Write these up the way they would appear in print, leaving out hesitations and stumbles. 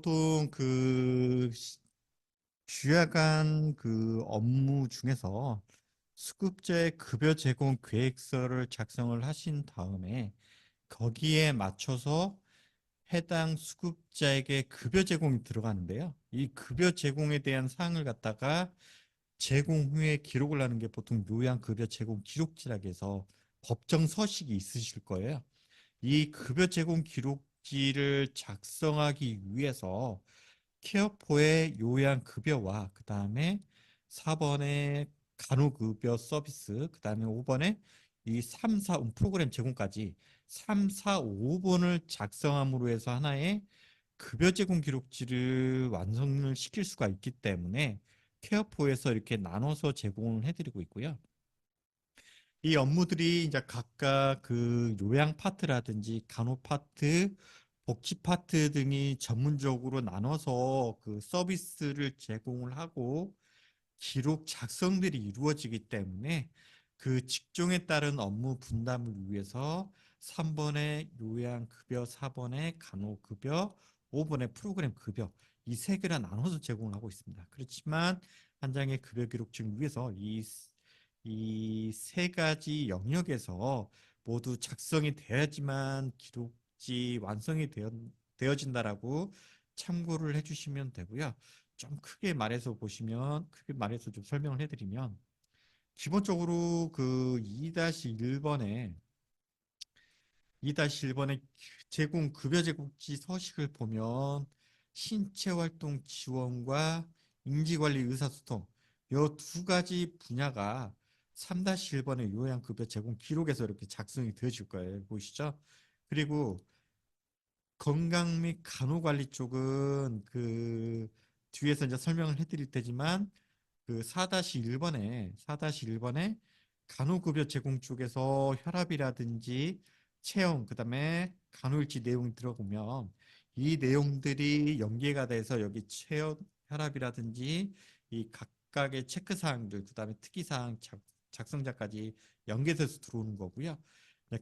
보통 주야간 업무 중에서 수급자의 급여 제공 계획서를 작성을 하신 다음에 거기에 맞춰서 해당 수급자에게 급여 제공이 들어가는데요. 이 급여 제공에 대한 사항을 갖다가 제공 후에 기록을 하는 게 보통 요양급여 제공 기록지라고 해서 법정 서식이 있으실 거예요. 이 급여 제공 기록지를 작성하기 위해서 케어포의 요양급여와 그 다음에 4번의 간호급여 서비스, 그 다음에 5번에 이 3, 4 프로그램 제공까지 3, 4, 5번을 작성함으로 해서 하나의 급여 제공 기록지를 완성을 시킬 수가 있기 때문에 케어포에서 이렇게 나눠서 제공을 해드리고 있고요. 이 업무들이 이제 각각 요양 파트라든지 간호 파트, 복지 파트 등이 전문적으로 나눠서 서비스를 제공을 하고 기록 작성들이 이루어지기 때문에 그 직종에 따른 업무 분담을 위해서 3번의 요양급여, 4번의 간호급여, 5번의 프로그램 급여 이 세 개를 나눠서 제공을 하고 있습니다. 그렇지만 한 장의 급여 기록증 위해서 이 세 가지 영역에서 모두 작성이 돼야지만 기록지 완성이 되어진다라고 참고를 해주시면 되고요. 좀 크게 말해서 좀 설명을 해드리면 기본적으로 2-1번에 2-1번의 제공 급여 제공지 서식을 보면 신체활동 지원과 인지관리 의사소통 이 두 가지 분야가 3-1번의 요양급여 제공 기록에서 이렇게 작성이 되어질 거예요. 보이시죠? 그리고 건강 및 간호관리 쪽은 뒤에서 이제 설명을 해드릴 테지만 4-1번에 간호급여 제공 쪽에서 혈압이라든지 체형, 그다음에 간호일지 내용이 들어보면 이 내용들이 연계가 돼서 여기 체형, 혈압이라든지 이 각각의 체크사항들, 그다음에 특이사항 작성자까지 연계돼서 들어오는 거고요.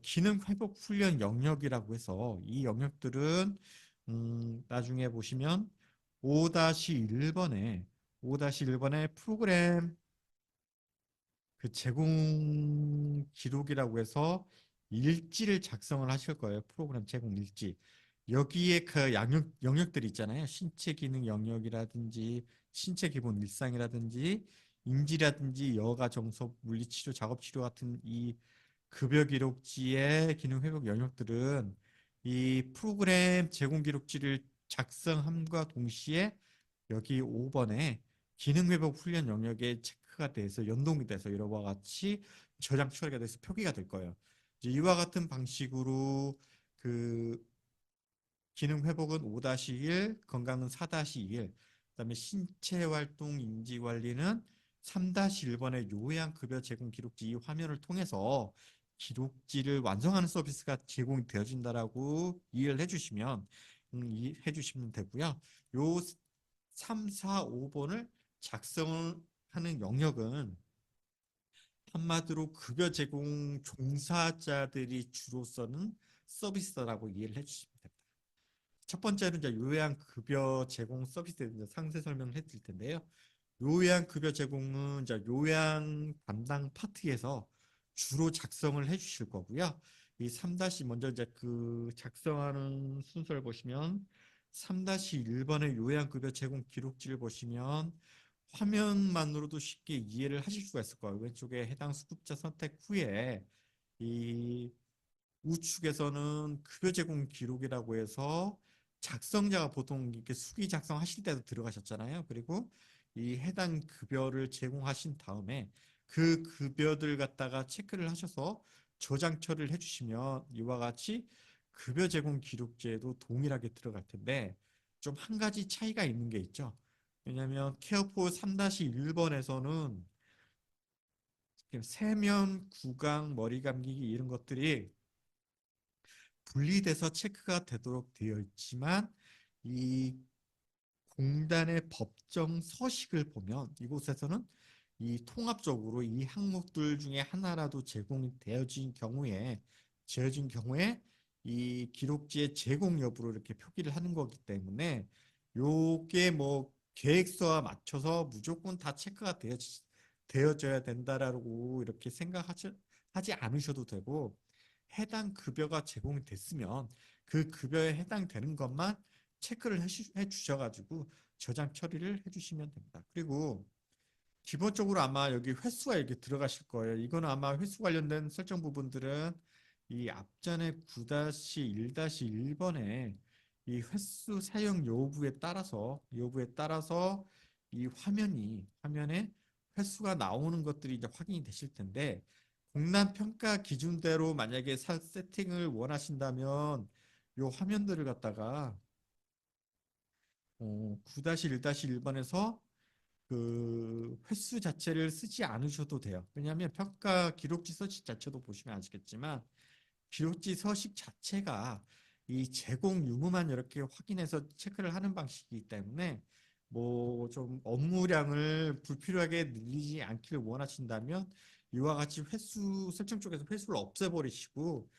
기능 회복 훈련 영역이라고 해서 이 영역들은 나중에 보시면 5-1번에 5-1번의 프로그램 제공 기록이라고 해서 일지를 작성을 하실 거예요. 프로그램 제공 일지. 여기에 영역들이 있잖아요. 신체 기능 영역이라든지 신체 기본 일상이라든지 인지라든지 여가 정서 물리치료 작업치료 같은 이 급여 기록지의 기능 회복 영역들은 이 프로그램 제공 기록지를 작성함과 동시에 여기 5번에 기능 회복 훈련 영역에 체크가 돼서 연동이 돼서 이와 같이 저장 처리가 돼서 표기가 될 거예요. 이제 이와 같은 방식으로 그 기능 회복은 5-1, 건강은 4-1, 그다음에 신체 활동 인지 관리는 3-1번의 요양급여 제공 기록지 이 화면을 통해서 기록지를 완성하는 서비스가 제공이 되어진다라고 이해를 해주시면 해주시면 되고요. 요 3, 4, 5번을 작성하는 영역은 한마디로 급여 제공 종사자들이 주로 쓰는 서비스라고 이해를 해주시면 됩니다. 첫 번째는 이제 요양급여 제공 서비스에 대해서 상세 설명을 해드릴 텐데요. 요양급여 제공은 이제 요양 담당 파트에서 주로 작성을 해주실 거고요. 이 3- 먼저 이제 작성하는 순서를 보시면 3-1번의 요양급여 제공 기록지를 보시면 화면만으로도 쉽게 이해를 하실 수가 있을 거예요. 왼쪽에 해당 수급자 선택 후에 이 우측에서는 급여 제공 기록이라고 해서 작성자가 보통 이렇게 수기 작성하실 때도 들어가셨잖아요. 그리고 이 해당 급여를 제공하신 다음에 그 급여들 갖다가 체크를 하셔서 저장 처리를 해주시면 이와 같이 급여 제공 기록제에도 동일하게 들어갈 텐데 좀 한 가지 차이가 있는 게 있죠. 왜냐하면 케어포 3-1번에서는 세면, 구강, 머리 감기기 이런 것들이 분리돼서 체크가 되도록 되어 있지만 이 공단의 법정 서식을 보면 이곳에서는 이 통합적으로 이 항목들 중에 하나라도 제공이 되어진 경우에 이 기록지의 제공 여부를 이렇게 표기를 하는 거기 때문에 요게 뭐 계획서와 맞춰서 무조건 다 체크가 되어져야 된다라고 이렇게 하지 않으셔도 되고, 해당 급여가 제공이 됐으면 그 급여에 해당되는 것만 체크를 해주셔가지고 저장 처리를 해주시면 됩니다. 그리고 기본적으로 아마 여기 횟수가 이렇게 들어가실 거예요. 이거는 아마 횟수 관련된 설정 부분들은 이 앞전에 9-1-1번에 이 횟수 사용 여부에 따라서 이 화면에 횟수가 나오는 것들이 이제 확인이 되실 텐데, 공란 평가 기준대로 만약에 세팅을 원하신다면 요 화면들을 갖다가 9-1-1번에서 그 횟수 자체를 쓰지 않으셔도 돼요. 왜냐하면 평가 기록지 서식 자체도 보시면 아시겠지만 기록지 서식 자체가 이 제공 유무만 이렇게 확인해서 체크를 하는 방식이기 때문에 뭐 좀 업무량을 불필요하게 늘리지 않기를 원하신다면 이와 같이 횟수 설정 쪽에서 횟수를 없애버리시고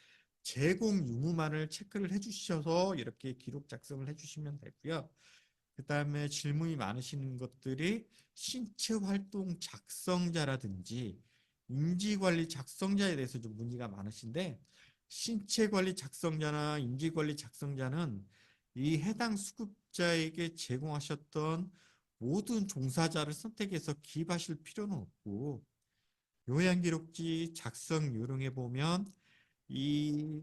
제공 유무만을 체크를 해주셔서 이렇게 기록 작성을 해주시면 되고요. 그 다음에 질문이 많으신 것들이 신체 활동 작성자라든지 인지관리 작성자에 대해서 좀 문의가 많으신데, 신체관리 작성자나 인지관리 작성자는 이 해당 수급자에게 제공하셨던 모든 종사자를 선택해서 기입하실 필요는 없고, 요양기록지 작성 요령에 보면 이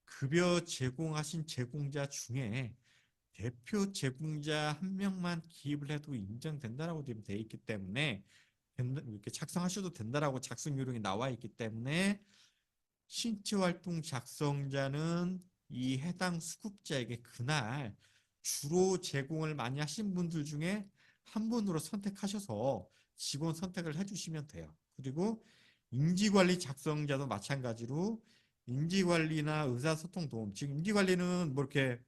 급여 제공하신 제공자 중에 대표 제공자 한 명만 기입을 해도 인정된다라고 되어 있기 때문에 이렇게 작성하셔도 된다라고 작성 요령이 나와 있기 때문에 신체활동 작성자는 이 해당 수급자에게 그날 주로 제공을 많이 하신 분들 중에 한 분으로 선택하셔서 직원 선택을 해주시면 돼요. 그리고 인지관리 작성자도 마찬가지로 인지관리나 의사소통 도움, 지금 인지관리는 뭐 이렇게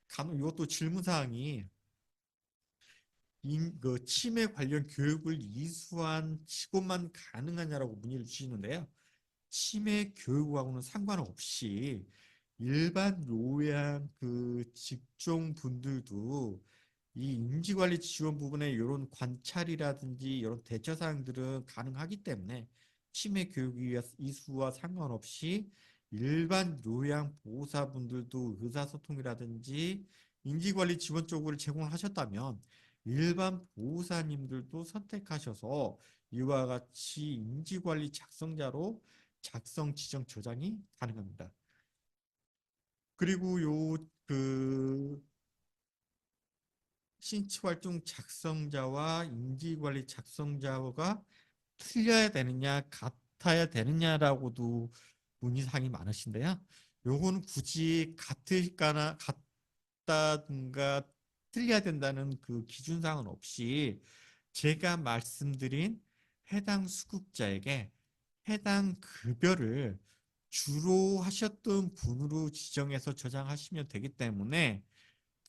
간혹 이것도 질문사항이 그 치매 관련 교육을 이수한 직원만 가능하냐라고 문의를 주시는데요. 치매 교육하고는 상관없이 일반 요양 그 직종 분들도 이 인지관리 지원 부분에 이런 관찰이라든지 이런 대처 사항들은 가능하기 때문에 치매 교육 이수와 상관없이 일반 요양 보호사분들도 의사소통이라든지 인지관리 지원 쪽을 제공하셨다면 일반 보호사님들도 선택하셔서 이와 같이 인지관리 작성자로 작성 지정 저장이 가능합니다. 그리고 그 신체활동 작성자와 인지관리 작성자가 틀려야 되느냐 같아야 되느냐라고도 문의사항이 많으신데요. 요거는 굳이 같다든가 틀려야 된다는 그 기준사항은 없이 제가 말씀드린 해당 수급자에게 해당 급여를 주로 하셨던 분으로 지정해서 저장하시면 되기 때문에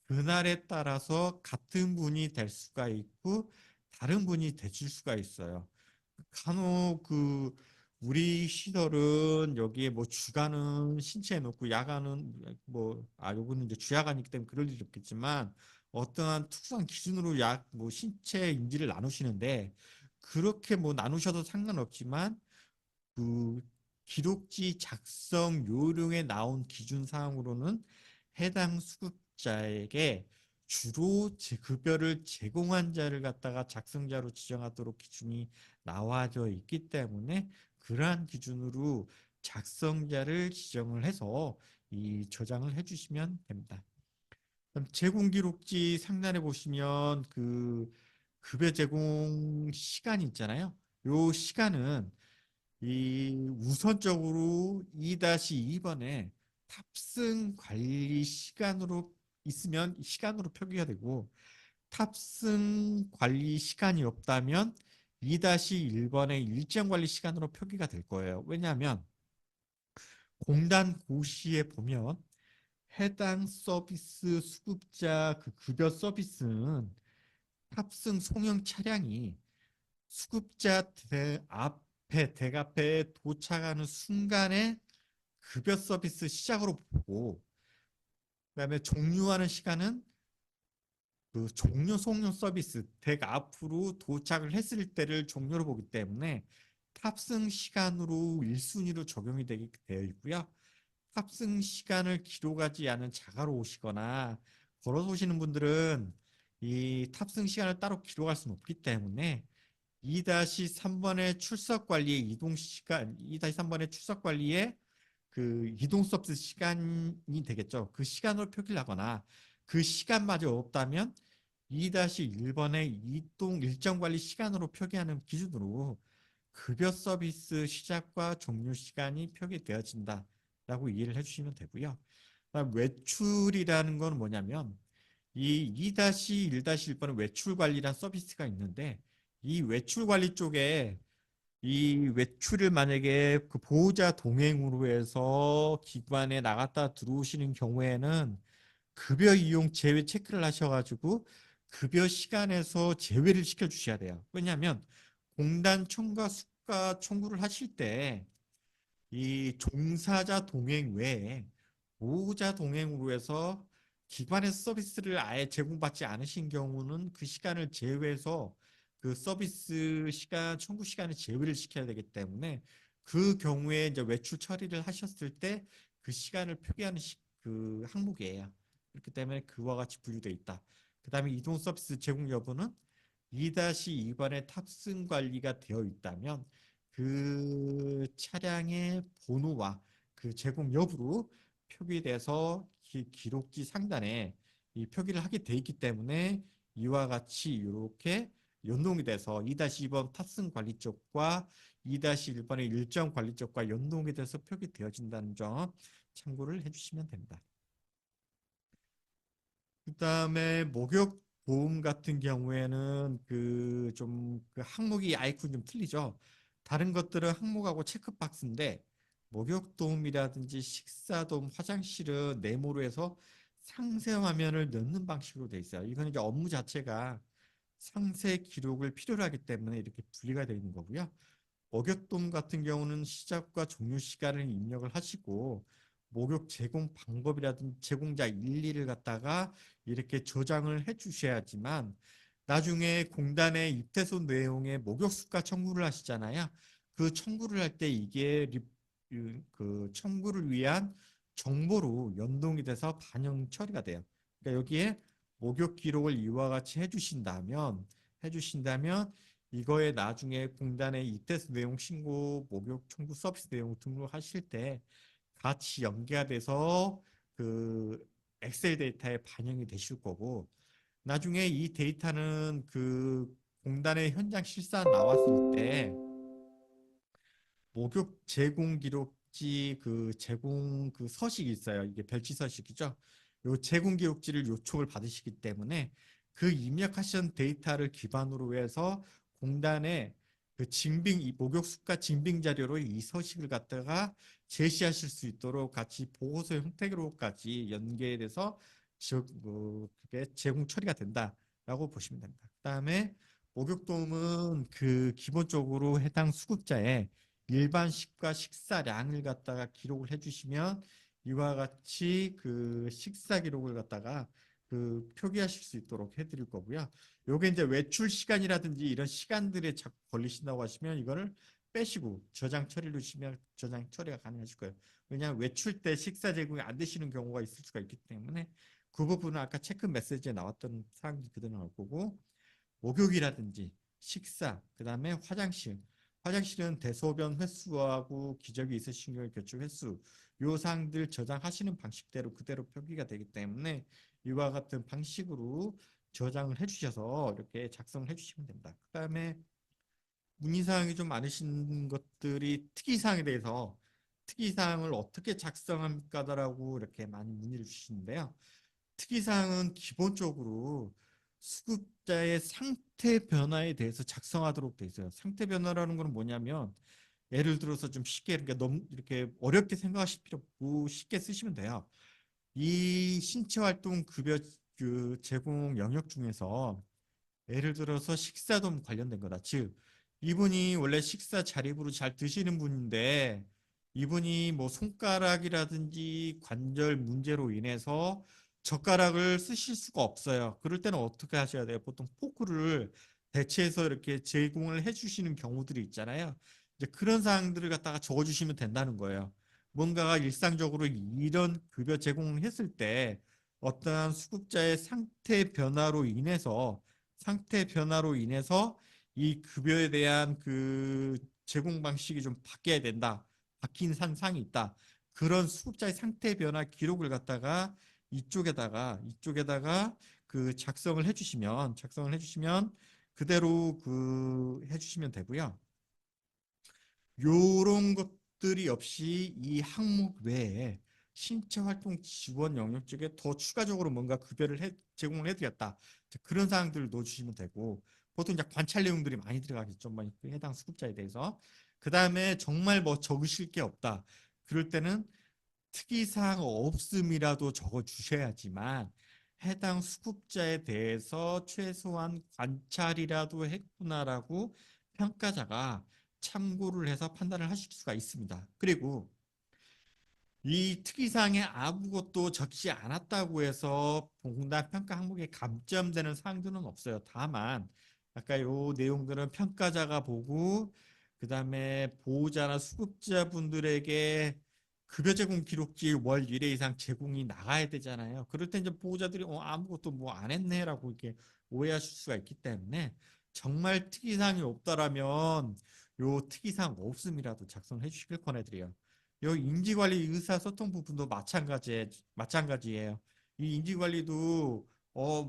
그날에 따라서 같은 분이 될 수가 있고 다른 분이 되실 수가 있어요. 간혹 그 우리 시설은 여기에 뭐 주간은 신체에 놓고 야간은 요거는 이제 주야간이기 때문에 그럴 일이 없겠지만 어떠한 특수한 기준으로 뭐 신체 인지를 나누시는데 그렇게 뭐 나누셔도 상관없지만 그 기록지 작성 요령에 나온 기준 사항으로는 해당 수급자에게 주로 급여를 제공한 자를 갖다가 작성자로 지정하도록 기준이 나와져 있기 때문에 그러한 기준으로 작성자를 지정을 해서 이 저장을 해주시면 됩니다. 그럼 제공 기록지 상단에 보시면 그 급여 제공 시간이 있잖아요. 요 시간은 이 우선적으로 2-2번에 탑승 관리 시간으로 있으면 시간으로 표기가 되고, 탑승 관리 시간이 없다면 2-1번의 일정 관리 시간으로 표기가 될 거예요. 왜냐하면 공단 고시에 보면 해당 서비스 수급자 그 급여 서비스는 탑승 송영 차량이 수급자 대앞에 도착하는 순간에 급여 서비스 시작으로 보고, 그다음에 종료하는 시간은 그 종료 송료 서비스 댁 앞으로 도착을 했을 때를 종료로 보기 때문에 탑승 시간으로 1순위로 적용이 되어 있고요. 탑승 시간을 기록하지 않은 자가로 오시거나 걸어서 오시는 분들은 이 탑승 시간을 따로 기록할 수는 없기 때문에 2-3번의 출석 관리 이동 시간 2-3번의 출석 관리에 그 이동 서비스 시간이 되겠죠. 그 시간으로 표기를 하거나 그 시간마저 없다면 2-1번의 이동 일정 관리 시간으로 표기하는 기준으로 급여 서비스 시작과 종료 시간이 표기되어진다라고 이해를 해주시면 되고요. 그다음 외출이라는 건 뭐냐면 이 2-1-1번은 외출 관리란 서비스가 있는데 이 외출 관리 쪽에 이 외출을 만약에 그 보호자 동행으로 해서 기관에 나갔다 들어오시는 경우에는 급여 이용 제외 체크를 하셔가지고 급여 시간에서 제외를 시켜주셔야 돼요. 왜냐하면 공단 청과 수가 청구를 하실 때 이 종사자 동행 외에 보호자 동행으로 해서 기관에서 서비스를 아예 제공받지 않으신 경우는 그 시간을 제외해서 그 서비스 시간, 청구 시간을 제외를 시켜야 되기 때문에 그 경우에 이제 외출 처리를 하셨을 때 그 시간을 표기하는 그 항목이에요. 그렇기 때문에 그와 같이 분류되어 있다. 그 다음에 이동 서비스 제공 여부는 2-2번에 탑승 관리가 되어 있다면 그 차량의 번호와 그 제공 여부로 표기돼서 기록지 상단에 이 표기를 하게 돼 있기 때문에 이와 같이 이렇게 연동이 돼서 2-2번 탑승 관리 쪽과 2-1번의 일정 관리 쪽과 연동이 돼서 표기되어진다는 점 참고를 해주시면 됩니다. 그다음에 목욕 보험 같은 경우에는 그 좀 그 항목이 아이콘 좀 틀리죠. 다른 것들은 항목하고 체크박스인데 목욕 도움이라든지 식사 도움, 화장실은 네모로 해서 상세 화면을 넣는 방식으로 돼 있어요. 이거는 이제 업무 자체가 상세 기록을 필요로 하기 때문에 이렇게 분리가 되어 있는 거고요. 목욕돔 같은 경우는 시작과 종료 시간을 입력을 하시고 목욕 제공 방법이라든지 제공자 일리를 갖다가 이렇게 저장을 해 주셔야지만 나중에 공단의 입퇴소 내용에 목욕 수가 청구를 하시잖아요. 그 청구를 할 때 이게 그 청구를 위한 정보로 연동이 돼서 반영 처리가 돼요. 그러니까 여기에 목욕 기록을 이와 같이 해주신다면 이거에 나중에 공단의 입대수 내용 신고, 목욕 청구 서비스 내용 등록하실 때 같이 연계가 돼서 그 엑셀 데이터에 반영이 되실 거고, 나중에 이 데이터는 그 공단의 현장 실사 나왔을 때 목욕 제공 기록지 그 제공 그 서식이 있어요. 이게 별지 서식이죠. 요 제공 기록지를 요청을 받으시기 때문에 그 입력하신 데이터를 기반으로 해서 공단에 그 징빙 이 목욕 수가 징빙 자료로 이 서식을 갖다가 제시하실 수 있도록 같이 보고서 형태로까지 연계돼서 그게 제공 처리가 된다라고 보시면 됩니다. 그다음에 목욕도움은 그 기본적으로 해당 수급자의 일반식과 식사량을 갖다가 기록을 해주시면 이와 같이 그 식사 기록을 갖다가 그 표기하실 수 있도록 해드릴 거고요. 요게 이제 외출 시간이라든지 이런 시간들에 자꾸 걸리신다고 하시면 이거를 빼시고 저장 처리를 주시면 저장 처리가 가능하실 거예요. 왜냐하면 외출 때 식사 제공이 안 되시는 경우가 있을 수가 있기 때문에 그 부분은 아까 체크 메시지에 나왔던 사항이 그대로 나올 거고 목욕이라든지 식사, 그 다음에 화장실은 대소변 횟수하고 기저귀 있으신 경우 교출 횟수, 요 사항들 저장하시는 방식대로 그대로 표기가 되기 때문에 이와 같은 방식으로 저장을 해주셔서 이렇게 작성을 해주시면 됩니다. 그 다음에 문의사항이 좀 많으신 것들이 특이사항에 대해서 특이사항을 어떻게 작성합니까라고 이렇게 많이 문의를 주시는데요. 특이사항은 기본적으로 수급자의 상태 변화에 대해서 작성하도록 돼 있어요. 상태 변화라는 건 뭐냐면 예를 들어서 좀 쉽게 그러니까 너무 이렇게 어렵게 생각하실 필요 없고 쉽게 쓰시면 돼요. 이 신체 활동 급여 그 제공 영역 중에서 예를 들어서 식사도 관련된 거다. 즉 이분이 원래 식사 자립으로 잘 드시는 분인데 이분이 뭐 손가락이라든지 관절 문제로 인해서 젓가락을 쓰실 수가 없어요. 그럴 때는 어떻게 하셔야 돼요? 보통 포크를 대체해서 이렇게 제공을 해주시는 경우들이 있잖아요. 이제 그런 사항들을 갖다가 적어주시면 된다는 거예요. 뭔가가 일상적으로 이런 급여 제공을 했을 때 어떠한 수급자의 상태 변화로 인해서 이 급여에 대한 그 제공 방식이 좀 바뀌어야 된다. 바뀐 상상이 있다. 그런 수급자의 상태 변화 기록을 갖다가 이쪽에다가 그 작성을 해주시면 그대로 그 해주시면 되고요. 요런 것들이 없이 이 항목 외에 신체 활동 지원 영역 쪽에 더 추가적으로 뭔가 제공을 해드렸다. 그런 사항들을 넣어주시면 되고 보통 이제 관찰 내용들이 많이 들어가겠죠. 뭐 해당 수급자에 대해서. 그 다음에 정말 뭐 적으실 게 없다. 그럴 때는 특이사항 없음이라도 적어주셔야지만 해당 수급자에 대해서 최소한 관찰이라도 했구나라고 평가자가 참고를 해서 판단을 하실 수가 있습니다. 그리고 이 특이사항에 아무것도 적지 않았다고 해서 봉단 평가 항목에 감점되는 사항들은 없어요. 다만 아까 요 내용들은 평가자가 보고 그 다음에 보호자나 수급자분들에게 급여 제공 기록지 월 1회 이상 제공이 나가야 되잖아요. 그럴 때 이제 보호자들이 아무것도 뭐 안 했네라고 이렇게 오해하실 수가 있기 때문에 정말 특이사항이 없다라면 요 특이사항 없음이라도 작성해 주시길 권해드려요. 요 인지관리 의사소통 부분도 마찬가지예요. 이 인지관리도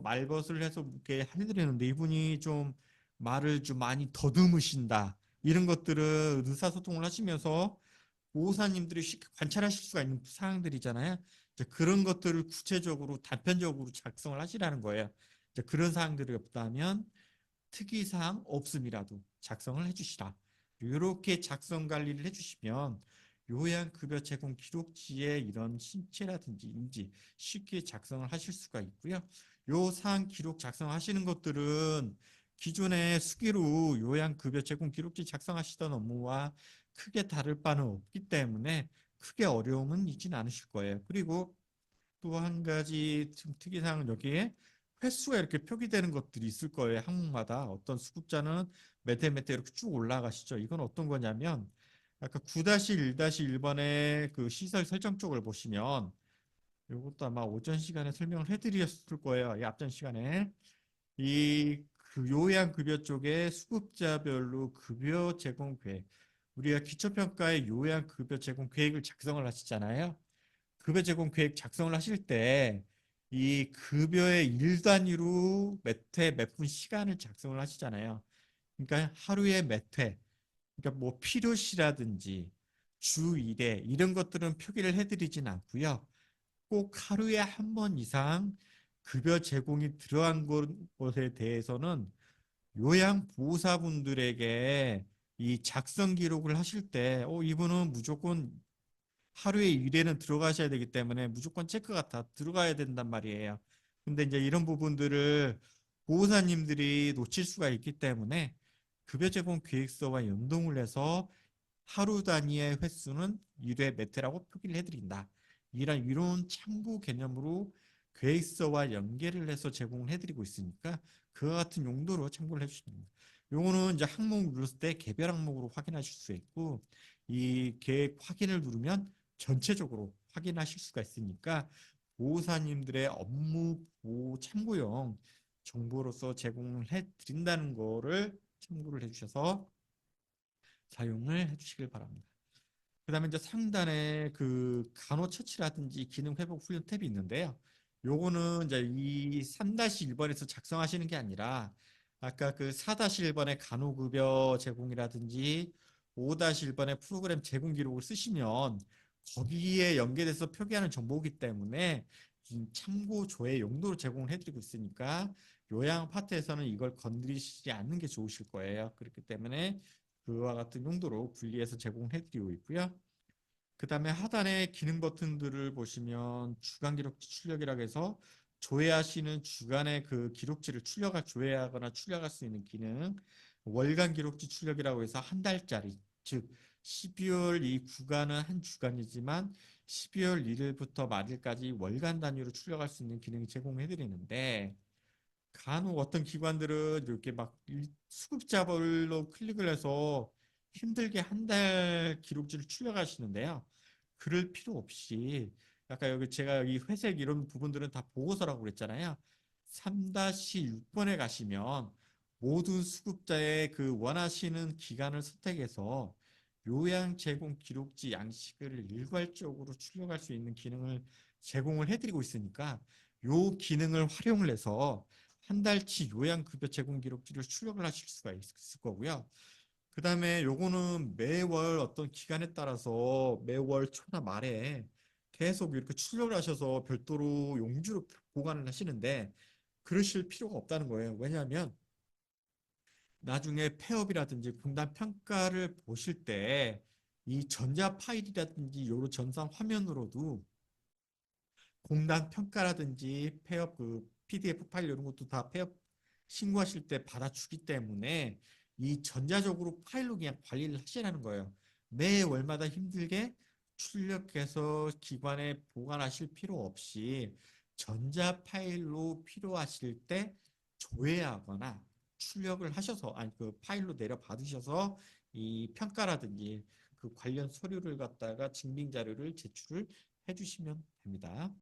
말벗을 해서 이렇게 해드리는데 이분이 좀 말을 좀 많이 더듬으신다. 이런 것들은 의사소통을 하시면서 보호사님들이 쉽게 관찰하실 수가 있는 사항들이잖아요. 이제 그런 것들을 구체적으로 단편적으로 작성을 하시라는 거예요. 이제 그런 사항들이 없다면 특이사항 없음이라도 작성을 해주시라. 이렇게 작성 관리를 해주시면 요양급여 제공 기록지에 이런 신체라든지 인지 쉽게 작성을 하실 수가 있고요. 요 사항 기록 작성하시는 것들은 기존의 수기로 요양급여 제공 기록지 작성하시던 업무와 크게 다를 바는 없기 때문에 크게 어려움은 있지는 않으실 거예요. 그리고 또 한 가지 특이사항은 여기에 횟수가 이렇게 표기되는 것들이 있을 거예요. 항목마다 어떤 수급자는 몇 회 몇 회 이렇게 쭉 올라가시죠. 이건 어떤 거냐면 아까 9-1-1번의 그 시설 설정 쪽을 보시면 이것도 아마 오전 시간에 설명을 해드렸을 거예요. 이 앞전 시간에 이 그 요양급여 쪽에 수급자별로 급여 제공 계획 우리가 기초평가의 요양급여 제공 계획을 작성을 하시잖아요. 급여 제공 계획 작성을 하실 때 이 급여의 일 단위로 몇 회 몇 분 시간을 작성을 하시잖아요. 그러니까 하루에 몇 회, 그러니까 뭐 필요시라든지 주 1회 이런 것들은 표기를 해드리진 않고요. 꼭 하루에 한 번 이상 급여 제공이 들어간 것에 대해서는 요양보호사분들에게 이 작성 기록을 하실 때, 이분은 무조건 하루에 1회는 들어가셔야 되기 때문에 무조건 체크가 다 들어가야 된단 말이에요. 근데 이제 이런 부분들을 보호사님들이 놓칠 수가 있기 때문에 급여 제공 계획서와 연동을 해서 하루 단위의 횟수는 1회 몇 회라고 표기를 해드린다. 이런 참고 개념으로 계획서와 연계를 해서 제공을 해드리고 있으니까 그와 같은 용도로 참고를 해주시면 됩니다. 요거는 이제 항목 눌렀을 때 개별 항목으로 확인하실 수 있고 이 계획 확인을 누르면 전체적으로 확인하실 수가 있으니까 보호사님들의 업무 보호 참고용 정보로서 제공을 해드린다는 거를 참고를 해주셔서 사용을 해주시길 바랍니다. 그 다음에 이제 상단에 그 간호처치라든지 기능회복 훈련 탭이 있는데요. 요거는 이제 이 3-1번에서 작성하시는 게 아니라 아까 그 4-1번의 간호급여 제공이라든지 5-1번의 프로그램 제공 기록을 쓰시면 거기에 연계돼서 표기하는 정보이기 때문에 참고조회 용도로 제공을 해드리고 있으니까 요양 파트에서는 이걸 건드리시지 않는 게 좋으실 거예요. 그렇기 때문에 그와 같은 용도로 분리해서 제공해드리고 있고요. 그 다음에 하단에 기능 버튼들을 보시면 주간 기록지 출력이라고 해서 조회하시는 주간의 그 기록지를 조회하거나 출력할 수 있는 기능, 월간 기록지 출력이라고 해서 한 달짜리, 즉 12월 이 구간은 한 주간이지만 12월 1일부터 말일까지 월간 단위로 출력할 수 있는 기능을 제공해 드리는데 간혹 어떤 기관들은 이렇게 막 수급자별로 클릭을 해서 힘들게 한 달 기록지를 출력하시는데요. 그럴 필요 없이 아까 여기 제가 여기 회색 이런 부분들은 다 보고서라고 그랬잖아요. 3-6번에 가시면 모든 수급자의 그 원하시는 기간을 선택해서 요양 제공 기록지 양식을 일괄적으로 출력할 수 있는 기능을 제공을 해드리고 있으니까 요 기능을 활용을 해서 한 달치 요양급여 제공 기록지를 출력을 하실 수가 있을 거고요. 그 다음에 요거는 매월 어떤 기간에 따라서 매월 초나 말에 계속 이렇게 출력을 하셔서 별도로 용지로 보관을 하시는데 그러실 필요가 없다는 거예요. 왜냐하면 나중에 폐업이라든지 분단 평가를 보실 때 이 전자 파일이라든지 요런 전산 화면으로도 공단 평가라든지 폐업 그 PDF 파일 이런 것도 다 폐업 신고하실 때 받아주기 때문에 이 전자적으로 파일로 그냥 관리를 하시라는 거예요. 매 월마다 힘들게 출력해서 기관에 보관하실 필요 없이 전자 파일로 필요하실 때 조회하거나 출력을 하셔서 아니 그 파일로 내려 받으셔서 이 평가라든지 그 관련 서류를 갖다가 증빙 자료를 제출을 해주시면 됩니다.